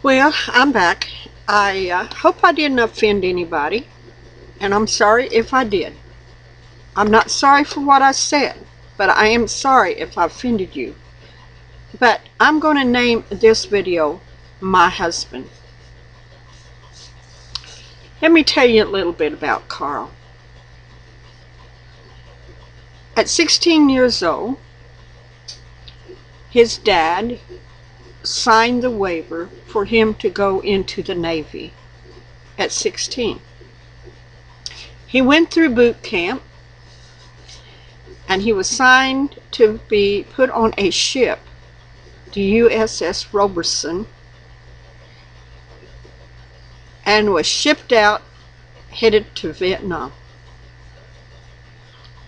Well, I'm back. I hope I didn't offend anybody, and I'm sorry if I did. I'm not sorry for what I said, but I am sorry if I offended you. But I'm going to name this video My Husband. Let me tell you a little bit about Carl. At 16 years old, his dad signed the waiver for him to go into the Navy at 16. He went through boot camp and he was signed to be put on a ship, the USS Robertson, and was shipped out, headed to Vietnam.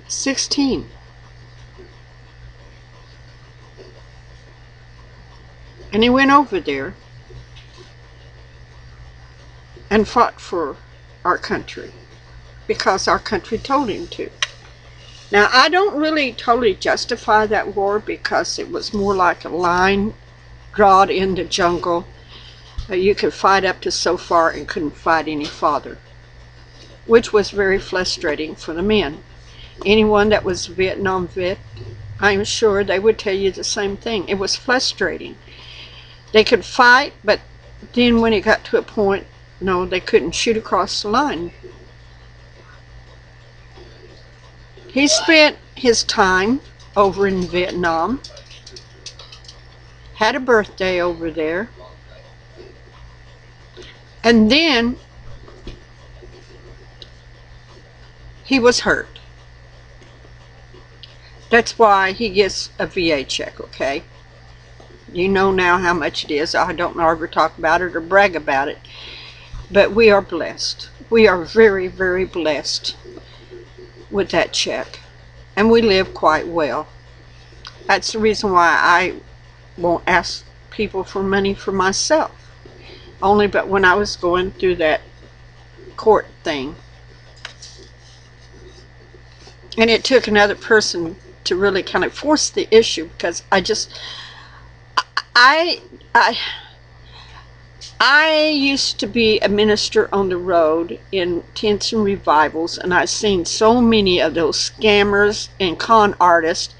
16. And he went over there and fought for our country because our country told him to. Now, I don't really totally justify that war because it was more like a line drawn in the jungle. You could fight up to so far and couldn't fight any farther, which was very frustrating for the men. Anyone that was a Vietnam vet, I'm sure they would tell you the same thing. It was frustrating. They could fight, but then when it got to a point, no, they couldn't shoot across the line. He spent his time over in Vietnam, had a birthday over there, and then he was hurt. That's why he gets a VA check, okay? You know now how much it is. I don't ever talk about it or brag about it. But we are blessed. We are very, very blessed with that check. And we live quite well. That's the reason why I won't ask people for money for myself. Only but when I was going through that court thing. And it took another person to really kind of force the issue, because I used to be a minister on the road in tents and revivals, and I've seen so many of those scammers and con artists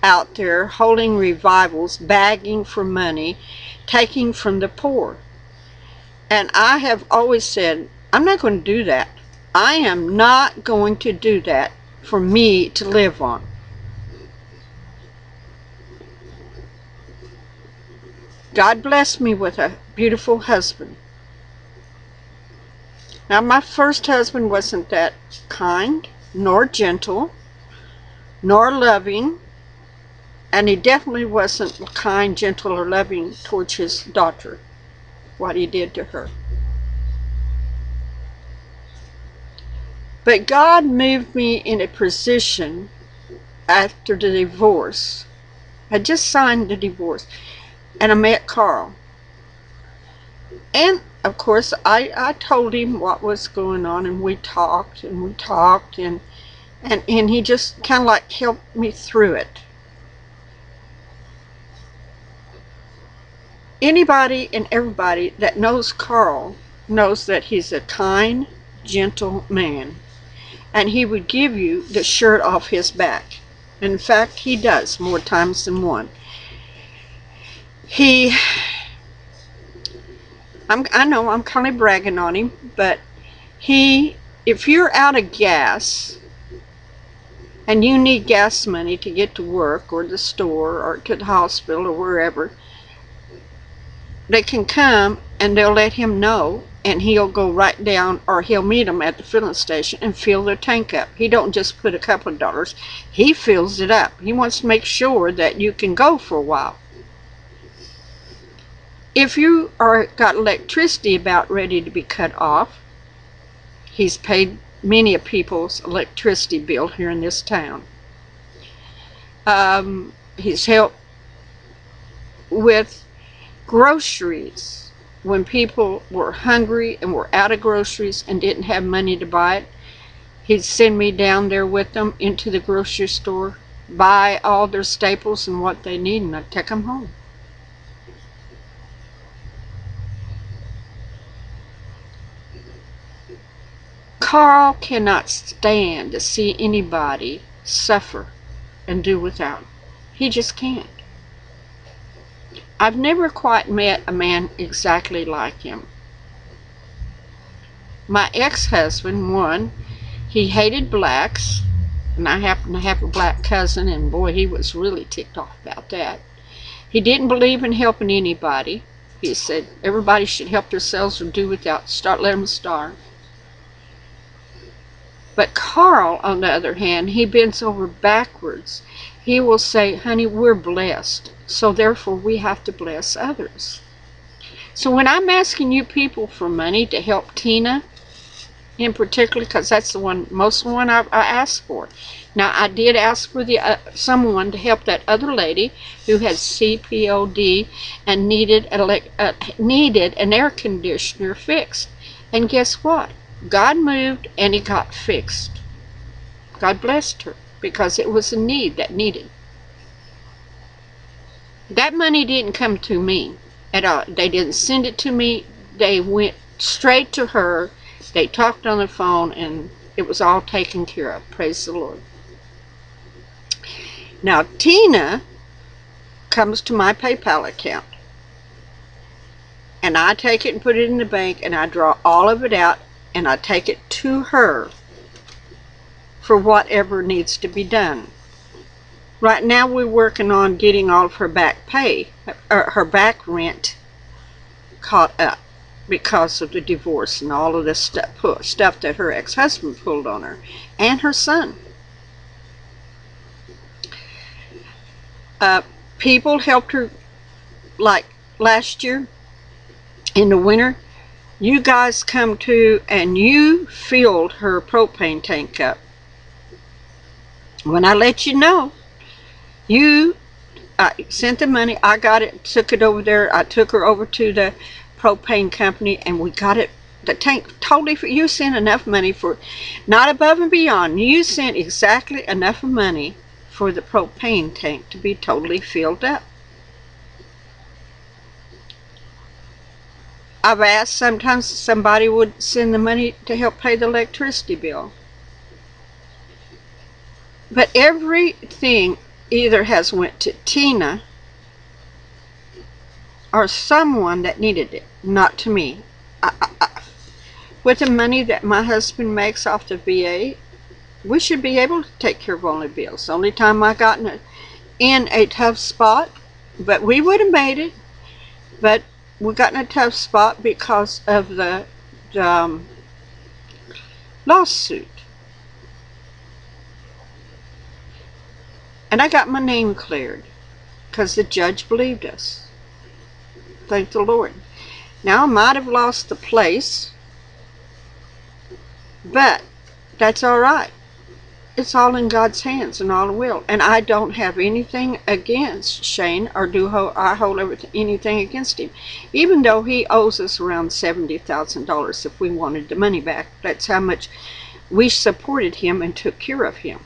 out there holding revivals, begging for money, taking from the poor. And I have always said, I'm not going to do that. I am not going to do that for me to live on. God blessed me with a beautiful husband. Now, my first husband wasn't that kind, nor gentle, nor loving, and he definitely wasn't kind, gentle, or loving towards his daughter, what he did to her. But God moved me in a position after the divorce. I just signed the divorce. And I met Carl. And, of course, I told him what was going on, and we talked, and he just kind of like helped me through it. Anybody and everybody that knows Carl knows that he's a kind, gentle man. And he would give you the shirt off his back. In fact, he does more times than one. I know I'm kind of bragging on him, but if you're out of gas and you need gas money to get to work or the store or to the hospital or wherever, they can come and they'll let him know, and he'll go right down, or he'll meet them at the filling station and fill their tank up. He don't just put a couple of dollars, he fills it up. He wants to make sure that you can go for a while. If you got electricity about ready to be cut off, he's paid many of people's electricity bill here in this town. He's helped with groceries when people were hungry and were out of groceries and didn't have money to buy it. He'd send me down there with them into the grocery store, buy all their staples and what they need, and I'd take them home. Carl cannot stand to see anybody suffer and do without. He just can't. I've never quite met a man exactly like him. My ex-husband, one, he hated blacks, and I happen to have a black cousin, and boy, he was really ticked off about that. He didn't believe in helping anybody. He said everybody should help themselves or do without, letting them starve. But Carl, on the other hand, he bends over backwards. He will say, honey, we're blessed, so therefore we have to bless others. So when I'm asking you people for money to help Tina, in particular, because that's the one, most one I asked for. Now, I did ask for someone to help that other lady who has CPOD and needed an air conditioner fixed. And guess what? God moved and it got fixed. God blessed her because it was a need that needed. That money didn't come to me at all. They didn't send it to me. They went straight to her. They talked on the phone, and it was all taken care of. Praise the Lord. Now, Tina comes to my PayPal account, and I take it and put it in the bank, and I draw all of it out, and I take it to her for whatever needs to be done. Right now, we're working on getting all of her back pay, her back rent caught up, because of the divorce and all of this stuff that her ex-husband pulled on her and her son. People helped her, like last year in the winter. You guys come to and you filled her propane tank up. When I let you know, you sent the money. I got it, took it over there. I took her over to the propane company, and we got it, the tank totally for you. Sent enough money for, not above and beyond, you sent exactly enough money for the propane tank to be totally filled up. I've asked sometimes somebody would send the money to help pay the electricity bill, but everything either has went to Tina or someone that needed it, not to me. With the money that my husband makes off the VA, we should be able to take care of all the bills. The only time I got in a tough spot, but we would have made it, but we got in a tough spot because of the lawsuit. And I got my name cleared because the judge believed us. Thank the Lord. Now I might have lost the place, but that's all right. It's all in God's hands and all will. And I don't have anything against Shane, or I hold anything against him. Even though he owes us around $70,000 if we wanted the money back. That's how much we supported him and took care of him.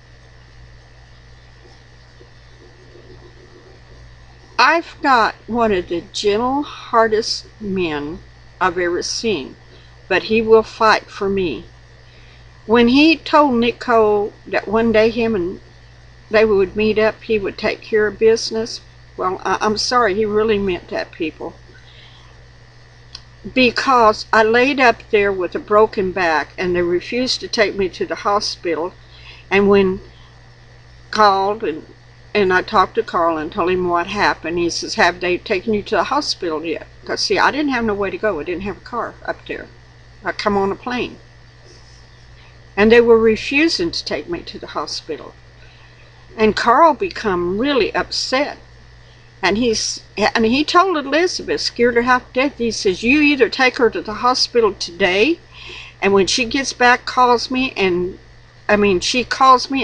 I've got one of the gentle, hardest men I've ever seen, but he will fight for me. When he told Nicole that one day him and they would meet up, he would take care of business, well, I'm sorry, he really meant that, people. Because I laid up there with a broken back, and they refused to take me to the hospital, and when called and I talked to Carl and told him what happened. He says, have they taken you to the hospital yet? Because, see, I didn't have no way to go. I didn't have a car up there. I come on a plane. And they were refusing to take me to the hospital. And Carl become really upset. And he told Elizabeth, scared her half to death. He says, you either take her to the hospital today, and when she gets back, she calls me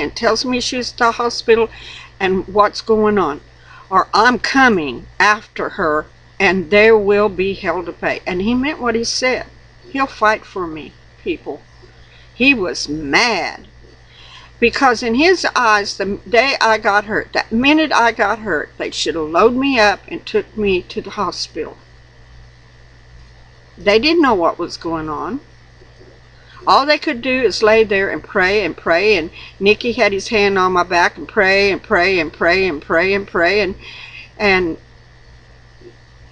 and tells me she's at the hospital and what's going on, or I'm coming after her and there will be hell to pay. And he meant what he said. He'll fight for me, people. He was mad because in his eyes, the day I got hurt, that minute I got hurt, they should have loaded me up and took me to the hospital. They didn't know what was going on. All they could do is lay there and pray and pray, and Nicky had his hand on my back and pray and pray and pray and pray and pray, and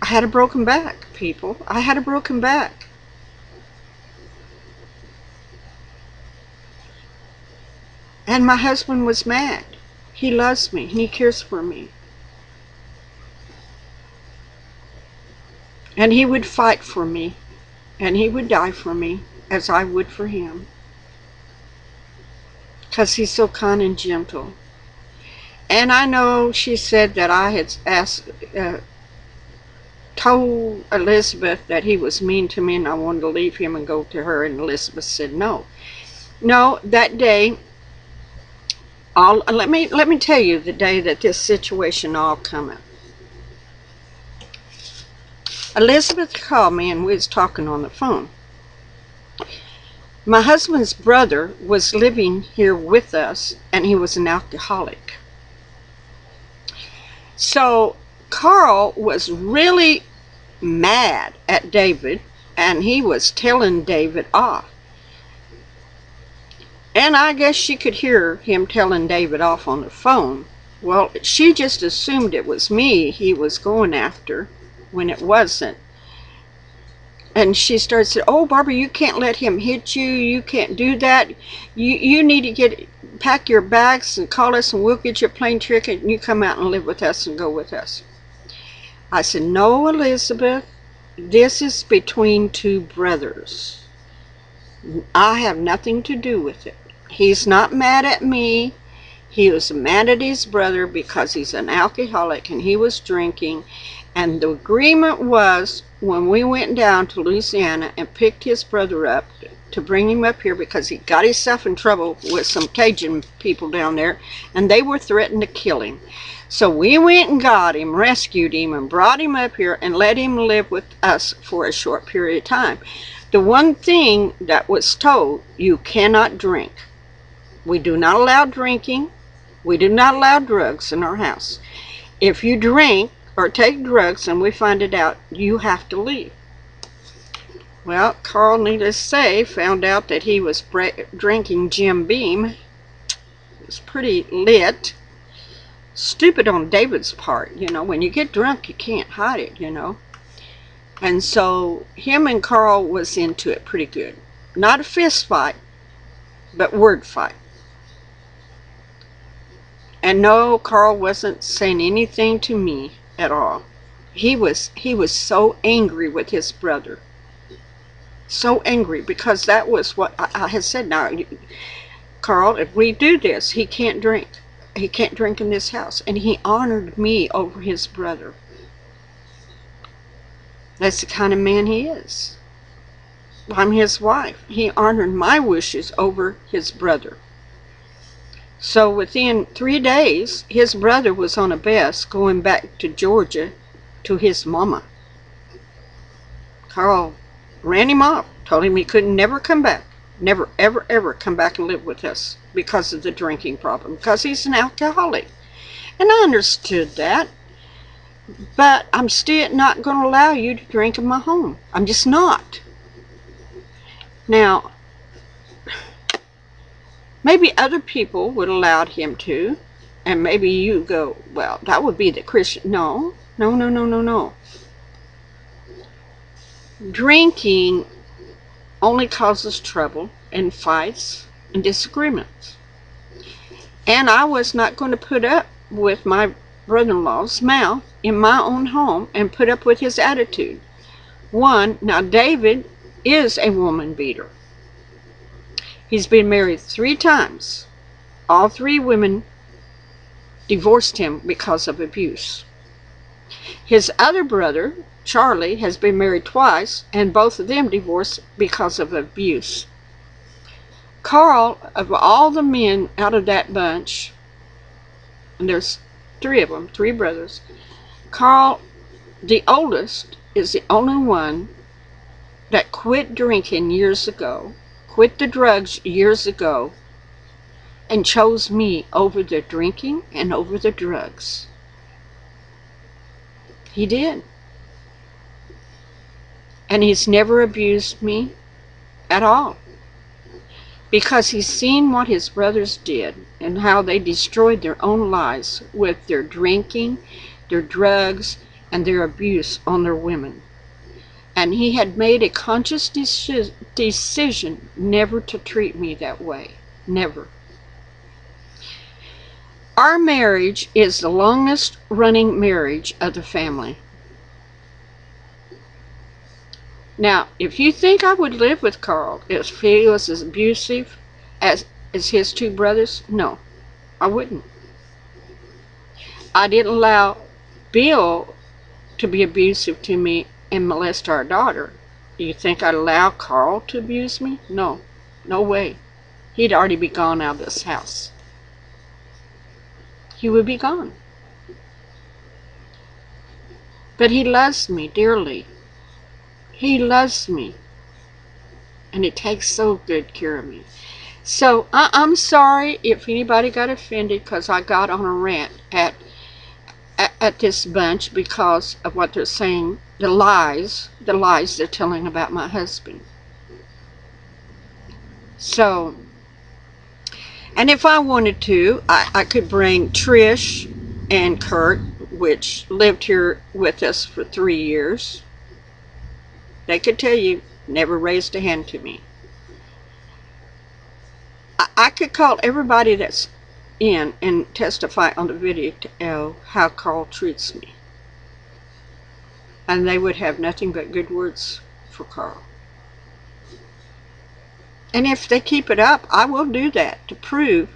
I had a broken back, people. I had a broken back. And my husband was mad. He loves me and he cares for me. And he would fight for me, and he would die for me as I would for him. Because he's so kind and gentle. And I know she said that I had told Elizabeth that he was mean to me and I wanted to leave him and go to her, and Elizabeth said no. No, that day, let me tell you the day that this situation all come up. Elizabeth called me and we was talking on the phone. My husband's brother was living here with us, and he was an alcoholic. So Carl was really mad at David, and he was telling David off. And I guess she could hear him telling David off on the phone. Well, she just assumed it was me he was going after, when it wasn't. And she started saying, "Oh, Barbara, you can't let him hit you. You can't do that. You need to pack your bags and call us, and we'll get you a plane ticket, and you come out and live with us and go with us." I said, "No, Elizabeth, this is between two brothers. I have nothing to do with it. He's not mad at me. He was mad at his brother because he's an alcoholic and he was drinking. And the agreement was, when we went down to Louisiana and picked his brother up to bring him up here, because he got himself in trouble with some Cajun people down there, and they were threatening to kill him. So we went and got him, rescued him, and brought him up here and let him live with us for a short period of time. The one thing that was told, you cannot drink. We do not allow drinking. We do not allow drugs in our house. If you drink or take drugs and we find it out, you have to leave." Well, Carl, needless to say, found out that he was drinking Jim Beam. It was pretty lit. Stupid on David's part, you know. When you get drunk, you can't hide it, you know. And so him and Carl was into it pretty good. Not a fist fight, but word fight. And no, Carl wasn't saying anything to me at all. He was so angry with his brother. So angry, because that was what I had said. Now, Carl, if we do this, he can't drink. He can't drink in this house. And he honored me over his brother. That's the kind of man he is. I'm his wife. He honored my wishes over his brother. So within 3 days, his brother was on a bus going back to Georgia to his mama. Carl ran him off, told him he could never come back. Never, ever, ever come back and live with us because of the drinking problem, because he's an alcoholic. And I understood that. But I'm still not going to allow you to drink in my home. I'm just not. Now, maybe other people would allow him to, and maybe you go, well, that would be the Christian. No. Drinking only causes trouble and fights and disagreements. And I was not going to put up with my brother-in-law's mouth in my own home and put up with his attitude. Now David is a woman beater. He's been married 3 times. All 3 women divorced him because of abuse. His other brother, Charlie, has been married twice, and both of them divorced because of abuse. Carl, of all the men out of that bunch, and there's 3 of them, 3 brothers, Carl, the oldest, is the only one that quit drinking years ago, quit the drugs years ago, and chose me over the drinking and over the drugs. He did. And he's never abused me at all. because he's seen what his brothers did and how they destroyed their own lives with their drinking, their drugs, and their abuse on their women. And he had made a conscious decision never to treat me that way. Never. Our marriage is the longest running marriage of the family. Now, if you think I would live with Carl if he was as abusive as his two brothers, no, I wouldn't. I didn't allow Bill to be abusive to me and molest our daughter. Do you think I'd allow Carl to abuse me? No, no way. He'd already be gone out of this house. He would be gone. But he loves me dearly. He loves me. And he takes so good care of me. So I'm sorry if anybody got offended because I got on a rant at this bunch because of what they're saying, the lies they're telling about my husband. So, and if I wanted to, I could bring Trish and Kurt, which lived here with us for 3 years. They could tell you, never raised a hand to me. I could call everybody that's in and testify on the video to how Carl treats me. And they would have nothing but good words for Carl. And if they keep it up, I will do that to prove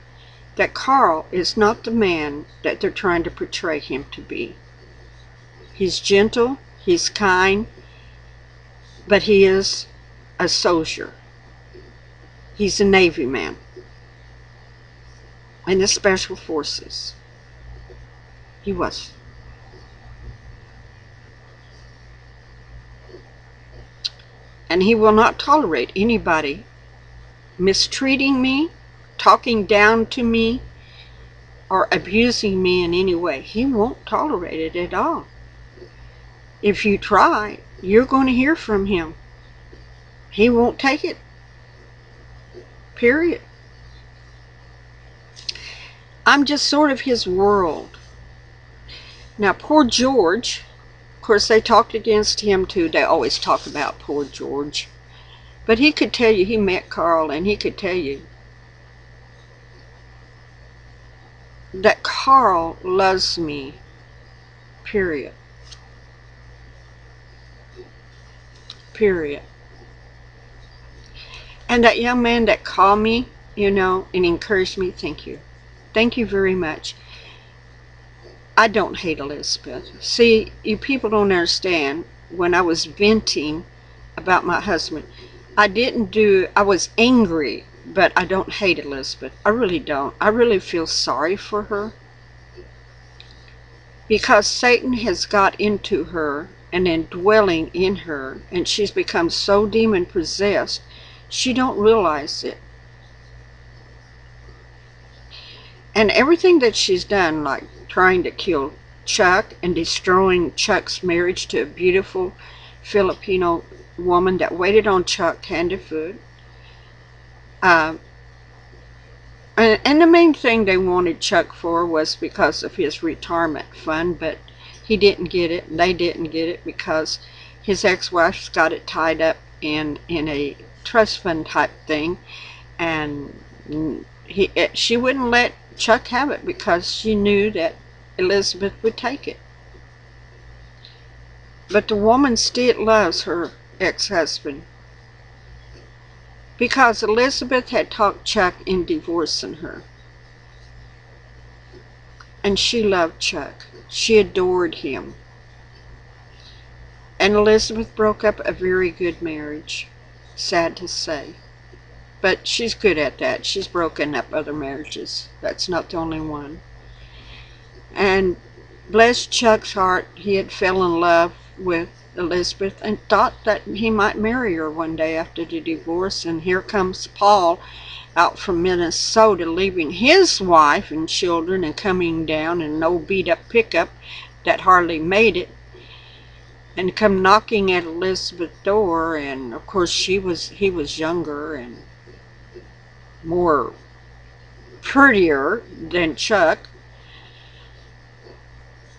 that Carl is not the man that they're trying to portray him to be. He's gentle, he's kind, but he is a soldier. He's a Navy man in the Special Forces. He was. And he will not tolerate anybody mistreating me, talking down to me, or abusing me in any way. He won't tolerate it at all. If you try, you're going to hear from him. He won't take it. Period. I'm just sort of his world. Now, poor George, of course, they talked against him too. They always talk about poor George. But he could tell you, he met Carl, and he could tell you that Carl loves me. Period. Period. And that young man that called me, and encouraged me, thank you. Thank you very much. I don't hate Elizabeth. See, you people don't understand. When I was venting about my husband, I was angry, but I don't hate Elizabeth. I really don't. I really feel sorry for her. Because Satan has got into her and indwelling in her, and she's become so demon-possessed, she don't realize it. And everything that she's done, like trying to kill Chuck and destroying Chuck's marriage to a beautiful Filipino woman that waited on Chuck hand and foot. And the main thing they wanted Chuck for was because of his retirement fund, but he didn't get it, and they didn't get it because his ex-wife's got it tied up in a trust fund type thing, and she wouldn't let Chuck have it because she knew that Elizabeth would take it. But the woman still loves her ex-husband because Elizabeth had talked Chuck into divorcing her. And she loved Chuck. She adored him. And Elizabeth broke up a very good marriage. Sad to say. But she's good at that. She's broken up other marriages. That's not the only one. And bless Chuck's heart, he had fell in love with Elizabeth and thought that he might marry her one day after the divorce. And here comes Paul out from Minnesota, leaving his wife and children and coming down in an old beat-up pickup that hardly made it, and come knocking at Elizabeth's door. And of course he was younger, and more prettier than Chuck.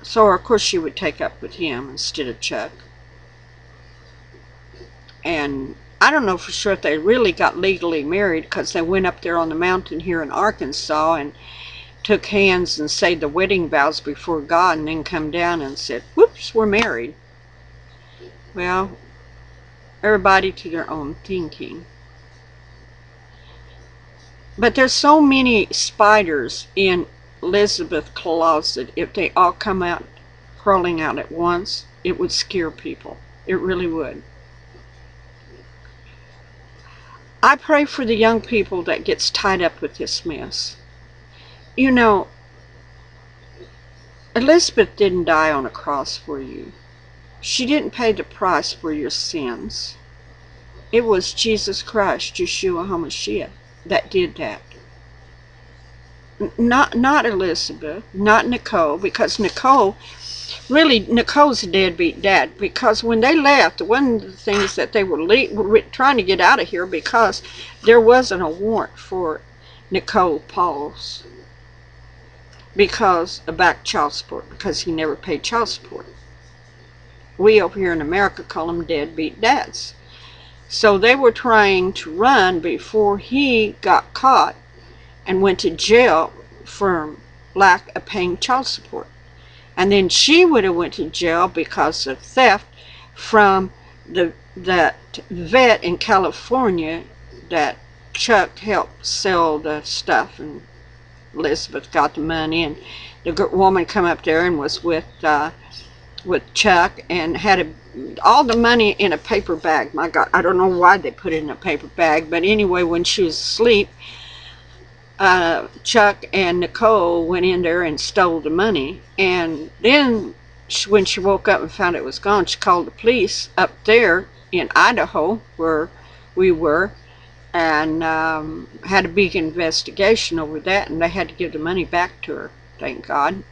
So of course she would take up with him instead of Chuck. And I don't know for sure if they really got legally married, because they went up there on the mountain here in Arkansas and took hands and said the wedding vows before God, and then come down and said, whoops, we're married. Well, everybody to their own thinking. But there's so many spiders in Elizabeth's closet. If they all come out crawling out at once, it would scare people. It really would. I pray for the young people that gets tied up with this mess. You know, Elizabeth didn't die on a cross for you. She didn't pay the price for your sins. It was Jesus Christ, Yeshua HaMashiach, that did that. Not Elizabeth, not Nicole, because Nicole's a deadbeat dad, because when they left, one of the things that they were trying to get out of here, because there wasn't a warrant for Nicole Pauls because of back child support, because he never paid child support. We over here in America call them deadbeat dads. So they were trying to run before he got caught and went to jail for lack of paying child support. And then she would have went to jail because of theft from that vet in California that Chuck helped sell the stuff, and Elizabeth got the money, and the woman come up there and was with Chuck and had all the money in a paper bag. My God, I don't know why they put it in a paper bag, but anyway, when she was asleep, Chuck and Nicole went in there and stole the money. And then when she woke up and found it was gone, she called the police up there in Idaho, where we were, and had a big investigation over that, and they had to give the money back to her. Thank God.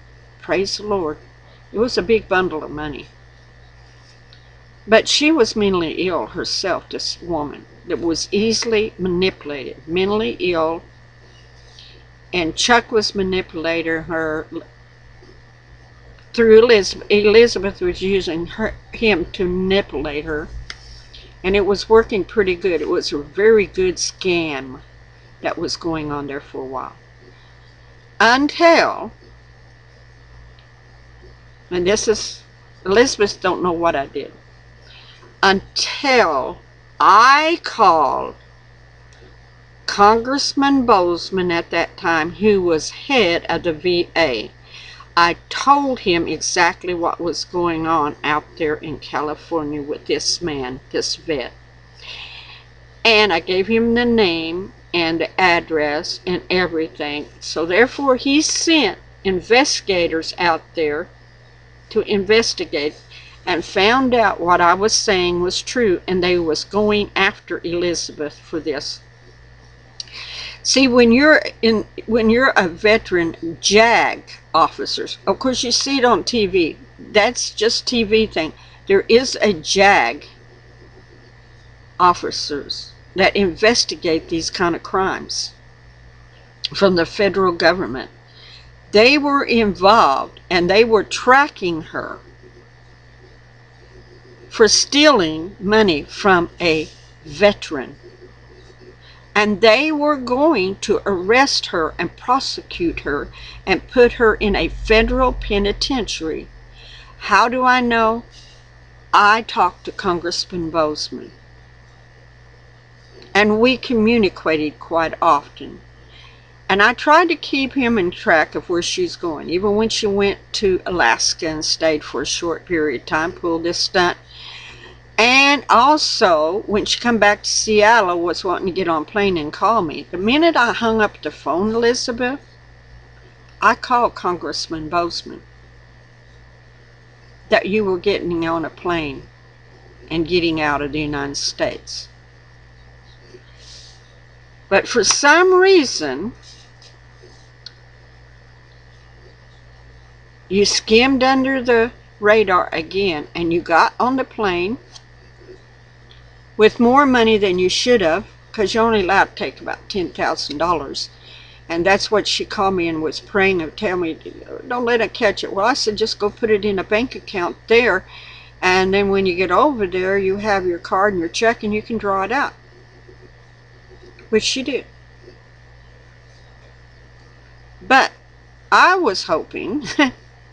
Praise the Lord. It was a big bundle of money. But she was mentally ill herself, this woman, that was easily manipulated, mentally ill. And Chuck was manipulating her through Elizabeth. Elizabeth was using him to manipulate her. And it was working pretty good. It was a very good scam that was going on there for a while. Until, and this is, Elizabeth don't know what I did, until I called Congressman Bozeman at that time, who was head of the VA. I told him exactly what was going on out there in California with this man, this vet. And I gave him the name and the address and everything. So therefore he sent investigators out there to investigate, and found out what I was saying was true, and they was going after Elizabeth for this. See, when you're a veteran JAG officers, of course you see it on TV. That's just TV thing. There is a JAG officers that investigate these kind of crimes from the federal government. They were involved, and they were tracking her for stealing money from a veteran. And they were going to arrest her and prosecute her and put her in a federal penitentiary. How do I know? I talked to Congressman Bozeman, and we communicated quite often. And I tried to keep him in track of where she's going. Even when she went to Alaska and stayed for a short period of time, pulled this stunt. And also, when she come back to Seattle, was wanting to get on a plane and call me. The minute I hung up the phone, Elizabeth, I called Congressman Bozeman that you were getting on a plane and getting out of the United States. But for some reason, you skimmed under the radar again, and you got on the plane with more money than you should have, because you're only allowed to take about $10,000. And that's what she called me and was praying to tell me, don't let it catch it. Well, I said, just go put it in a bank account there. And then when you get over there, you have your card and your check and you can draw it out. Which she did. But I was hoping,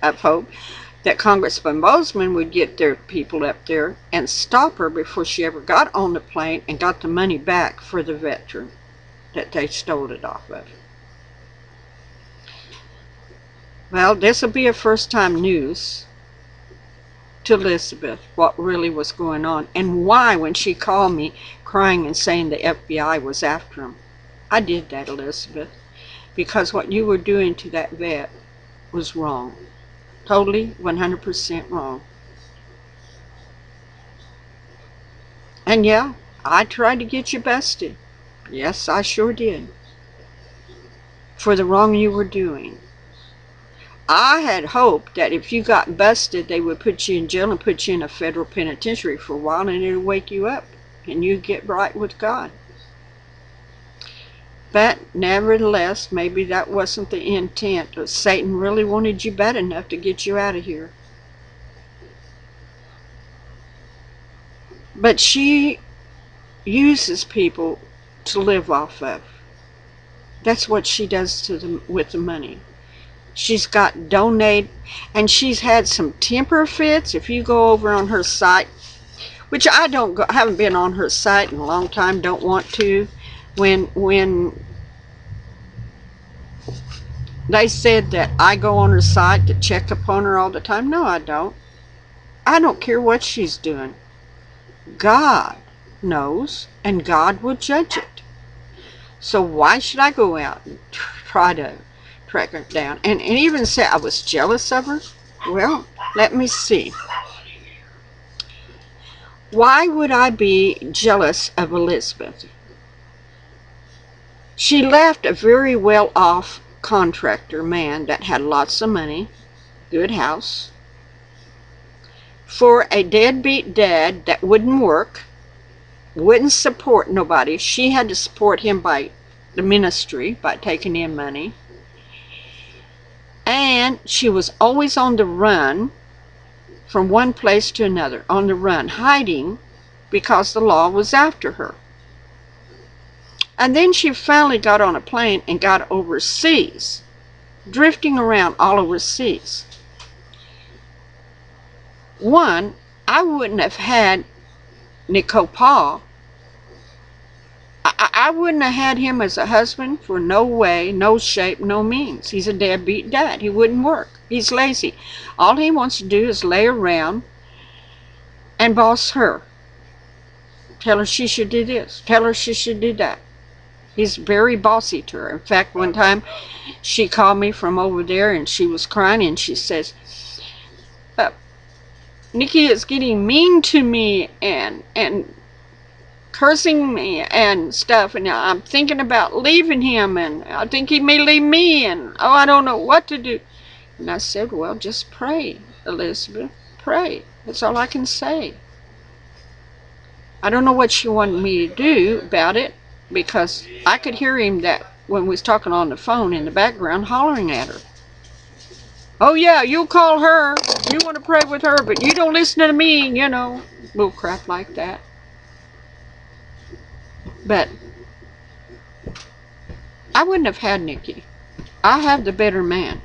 that Congressman Bozeman would get their people up there and stop her before she ever got on the plane and got the money back for the veteran that they stole it off of. Well, this will be a first-time news to Elizabeth what really was going on and why when she called me crying and saying the FBI was after him. I did that, Elizabeth, because what you were doing to that vet was wrong. Totally, 100% wrong. And yeah, I tried to get you busted. Yes, I sure did. For the wrong you were doing. I had hoped that if you got busted, they would put you in jail and put you in a federal penitentiary for a while, and it would wake you up and you'd get right with God. But nevertheless, maybe that wasn't the intent. But Satan really wanted you bad enough to get you out of here. But she uses people to live off of. That's what she does to them with the money. She's got donate, and she's had some temper fits. If you go over on her site, which I haven't been on her site in a long time, don't want to. When they said that I go on her site to check upon her all the time, no, I don't. I don't care what she's doing. God knows, and God will judge it. So why should I go out and try to track her down and even say I was jealous of her? Well, let me see. Why would I be jealous of Elizabeth? She left a very well-off contractor man that had lots of money, good house, for a deadbeat dad that wouldn't work, wouldn't support nobody. She had to support him by the ministry, by taking in money. And she was always on the run from one place to another, on the run, hiding because the law was after her. And then she finally got on a plane and got overseas, drifting around all overseas. One, I wouldn't have had Nicole Paul. I wouldn't have had him as a husband for no way, no shape, no means. He's a deadbeat dad. He wouldn't work. He's lazy. All he wants to do is lay around and boss her. Tell her she should do this. Tell her she should do that. He's very bossy to her. In fact, one time she called me from over there and she was crying and she says, Nikki is getting mean to me and cursing me and stuff, and I'm thinking about leaving him, and I think he may leave me, and I don't know what to do. And I said, well, just pray, Elizabeth, pray. That's all I can say. I don't know what she wanted me to do about it, because I could hear him that when we was talking on the phone in the background hollering at her. Oh yeah, you'll call her, you want to pray with her, but you don't listen to me, you know, little crap like that. But I wouldn't have had Nikki. I have the better man.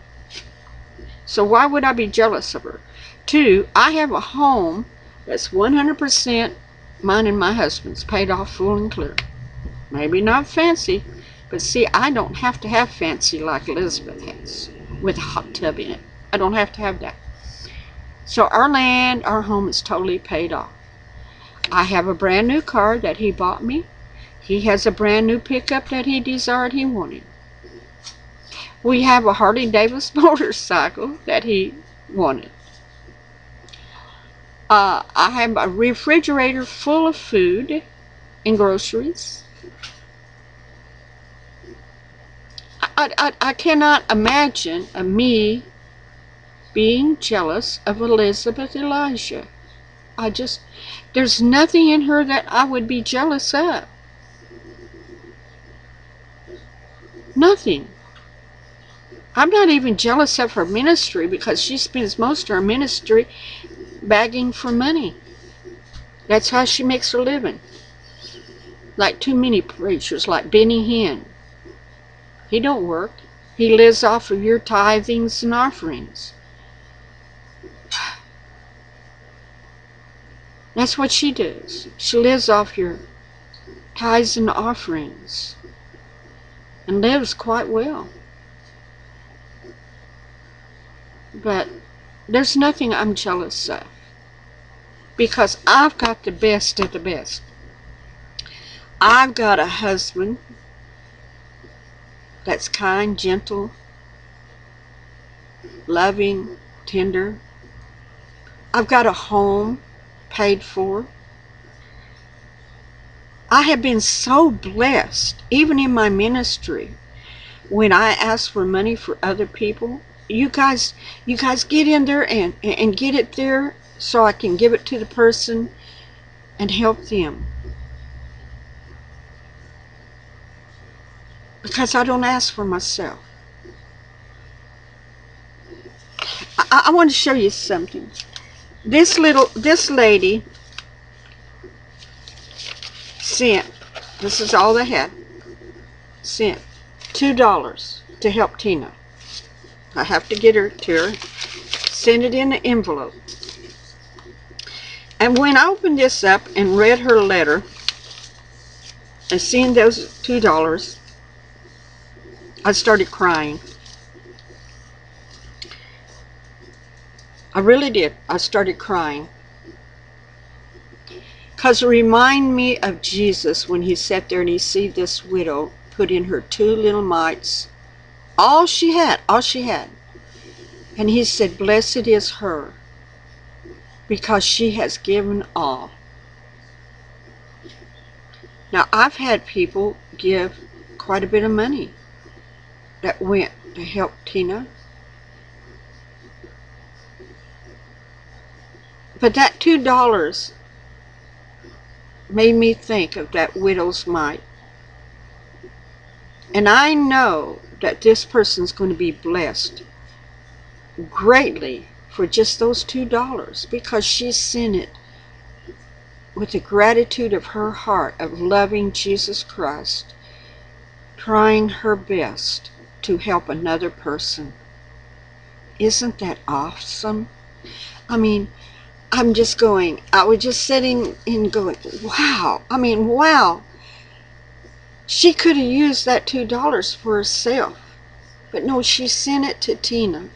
So why would I be jealous of her? Two, I have a home that's 100% mine and my husband's, paid off full and clear. Maybe not fancy, but see, I don't have to have fancy like Elizabeth has, with a hot tub in it. I don't have to have that. So our land, our home is totally paid off. I have a brand new car that he bought me. He has a brand new pickup that he desired he wanted. We have a Harley Davidson motorcycle that he wanted. I have a refrigerator full of food and groceries. I cannot imagine me being jealous of Elizabeth Elijah. There's nothing in her that I would be jealous of. Nothing. I'm not even jealous of her ministry because she spends most of her ministry begging for money. That's how she makes her living. Like too many preachers, like Benny Hinn. He don't work. He lives off of your tithings and offerings. That's what she does. She lives off your tithes and offerings. And lives quite well. But there's nothing I'm jealous of. Because I've got the best of the best. I've got a husband that's kind, gentle, loving, tender. I've got a home paid for. I have been so blessed, even in my ministry, when I ask for money for other people. You guys get in there and get it there so I can give it to the person and help them. Because I don't ask for myself. I want to show you something. This lady sent, this is all they had, sent $2 to help Tina. I have to get her to her. Send it in an envelope. And when I opened this up and read her letter and seeing those $2, I started crying. I really did. I started crying. Because it reminded me of Jesus when he sat there and he see this widow put in her 2 little mites. All she had. And he said, blessed is her, because she has given all. Now, I've had people give quite a bit of money that went to help Tina. But that $2 made me think of that widow's mite. And I know that this person's going to be blessed greatly for just those $2 because she sent it with the gratitude of her heart of loving Jesus Christ, trying her best to help another person. Isn't that awesome? I mean, I was just sitting and going, wow. I mean, wow. She could have used that $2 for herself. But no, she sent it to Tina.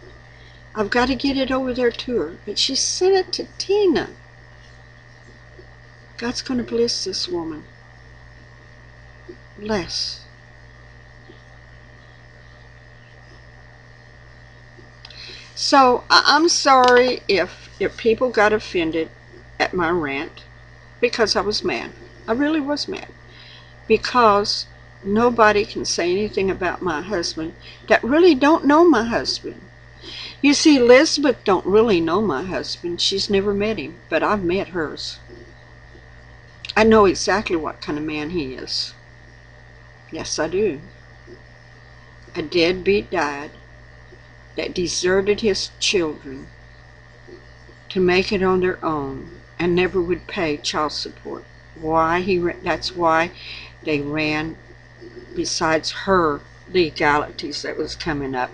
I've got to get it over there to her. But she sent it to Tina. God's going to bless this woman. Bless. So, I'm sorry if people got offended at my rant. Because I was mad. I really was mad. Because nobody can say anything about my husband that really don't know my husband. You see, Elizabeth don't really know my husband. She's never met him, but I've met hers. I know exactly what kind of man he is. Yes, I do. A deadbeat dad that deserted his children to make it on their own and never would pay child support. That's why they ran, besides her legalities that was coming up.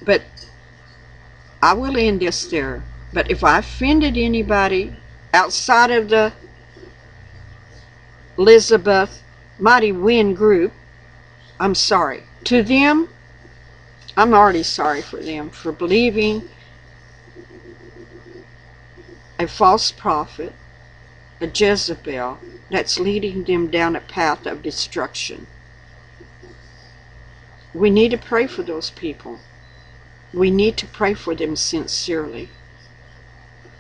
But I will end this there. But if I offended anybody outside of the Elizabeth Mighty Wind group, I'm sorry. To them, I'm already sorry for them for believing a false prophet, a Jezebel, that's leading them down a path of destruction. We need to pray for those people. We need to pray for them sincerely.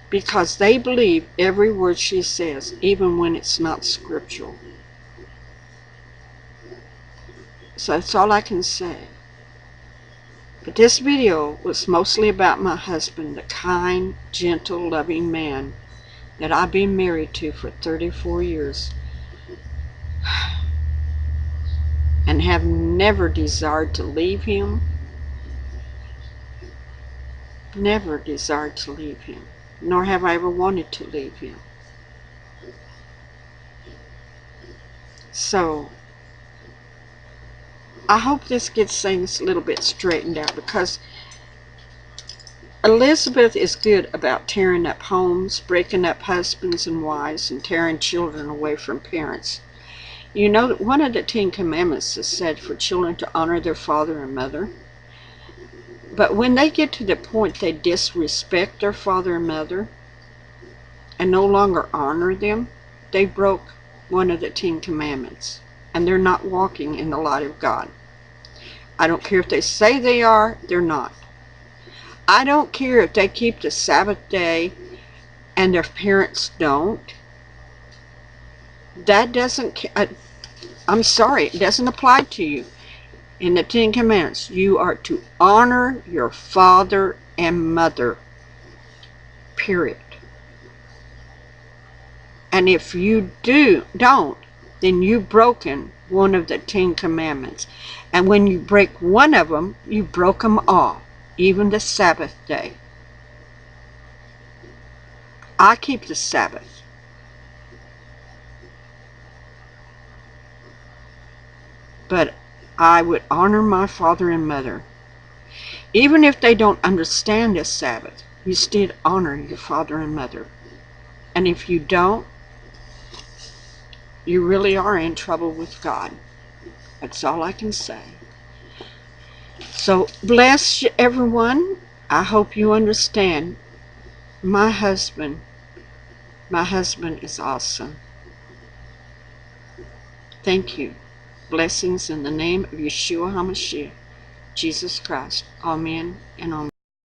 Because they believe every word she says, even when it's not scriptural. So that's all I can say. But this video was mostly about my husband, the kind, gentle, loving man that I've been married to for 34 years. and have never desired to leave him. Never desired to leave him, nor have I ever wanted to leave him. So, I hope this gets things a little bit straightened out, because Elizabeth is good about tearing up homes, breaking up husbands and wives, and tearing children away from parents. You know that one of the 10 Commandments is said for children to honor their father and mother. But when they get to the point they disrespect their father and mother and no longer honor them, they broke one of the 10 Commandments, and they're not walking in the light of God. I don't care if they say they are, they're not. I don't care if they keep the Sabbath day and their parents don't. That doesn't, I'm sorry, it doesn't apply to you. In the 10 Commandments, you are to honor your father and mother, period. And if you don't, then you've broken one of the 10 Commandments. And when you break one of them, you broke them all, even the Sabbath day. I keep the Sabbath. But I would honor my father and mother. Even if they don't understand the Sabbath, you still honor your father and mother. And if you don't, you really are in trouble with God. That's all I can say. So, bless everyone. I hope you understand. My husband is awesome. Thank you. Blessings in the name of Yeshua HaMashiach, Jesus Christ. Amen and amen.